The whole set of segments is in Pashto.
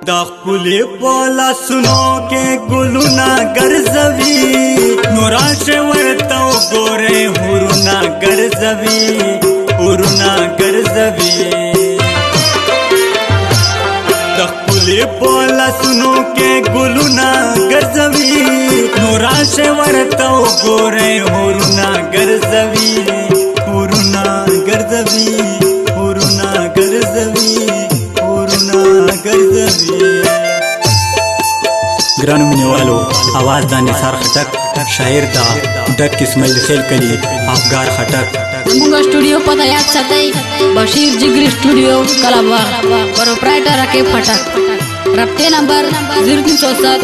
دخلی پولا سنو کے گلونا گرزوی نوراش ورتاو گورے ہورونا گرزوی ہورونا گرزوی دخلی پولا سنو کے گلونا گرزوی نوراش ورتاو گورے ہورونا گرزوی ہورونا گرزوی ہورونا گرزوی گرانو منیوالو आवाज دا نثار خټک شاعر دا ډک اسماعیل خیل کلی افګار خټک زموږ سټوډیو پته یاد ساتئ بشیر جګری سټوډیو کلابار پروپرائټر رقیب خټک رابطے نمبر 0307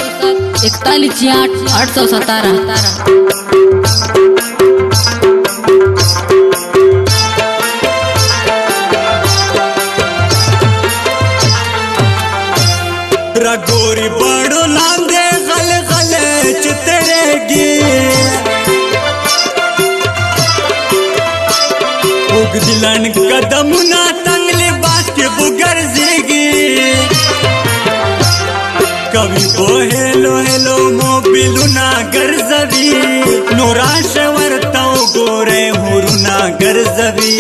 4168 817 رگوری بڑو لاندے غل غلے چترے گی اگ دلن قدمنا تنگ لباس کے بگر زیگی کبھی بو ہیلو ہیلو موبیلونا گرزوی نوراش ورتاو گورے ہورونا گرزوی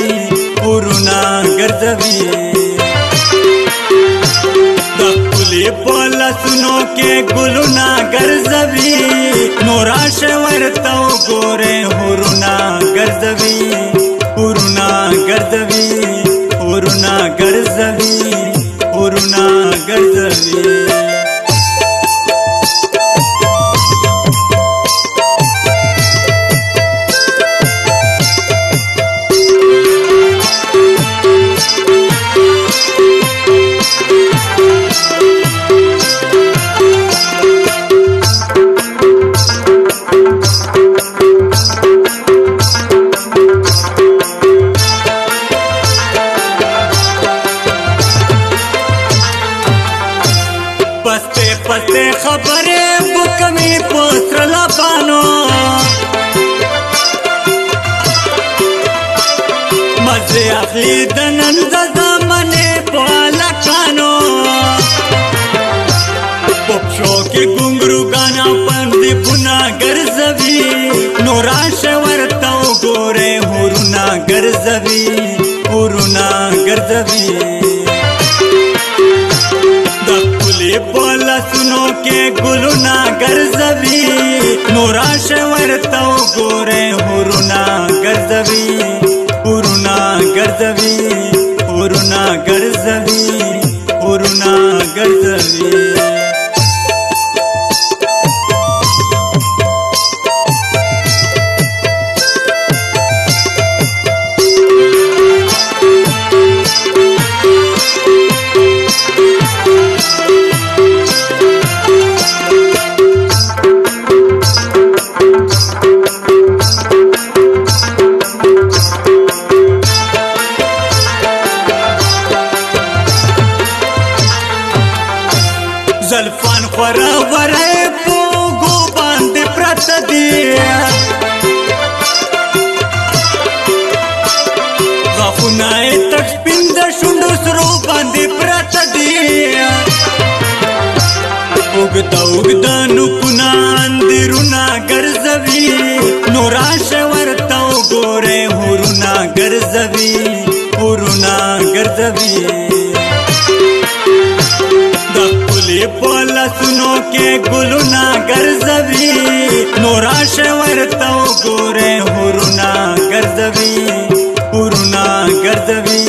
ہورونا گرزوی دخلی پولا سنو کے گلونا گرزوی نوراش ورتاو گورے ہورونا گرزوی ہورونا گرزوی ہورونا گرزوی ہورونا گرزوی پستے خبریں بکمی پوسر لبانو مزے اخلی دنن زمانے پوالا کانو پپشو کے گنگرو گانا پندی پنا گرزوی نوراش ورتاو گورے ہورونا گرزوی ہورونا گرزوی پولا سنو کے گلونا گرزوی نوراش ورتاو گورے ہورونا گرزوی ہورونا گرزوی ہورونا گرزوی ہورونا گرزوی زلفان خورا ورائے پوگو باندے پرت دیا غفنائے تک پند شنڈو سرو باندے پرت دیا اگدا اگدا نکنا اندرونا گرزوی نوراش ورتاو گورے ہورونا گرزوی ہورونا گرزوی دخلی پولا سنو کے گلونا گرزوی نوراش ورتاو گورے ہورونا گرزوی ہورونا گرزوی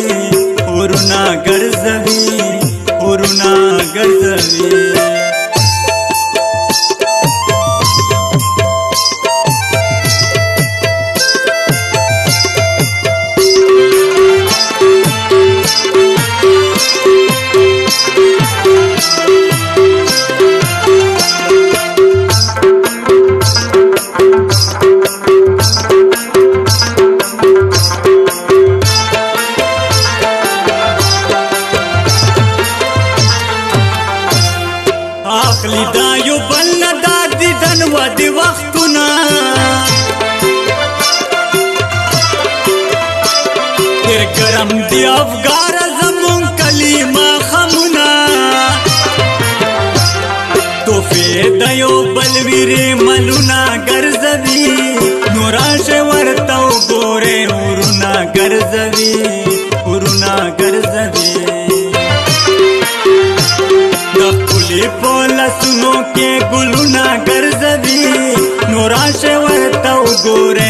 ہورونا گرزوی ہورونا گرزوی اخلی دا یو بل دا دیدن و دی وختنا تیر گرم دی افگار زمون کلمه خمونا یو بلویری ملونا ګرځوي نوراشه ورته وګوره ورنا ګرځوي د خپلې په لاسونو کې ګلونه ګرځوي نوراشه ورته وګوره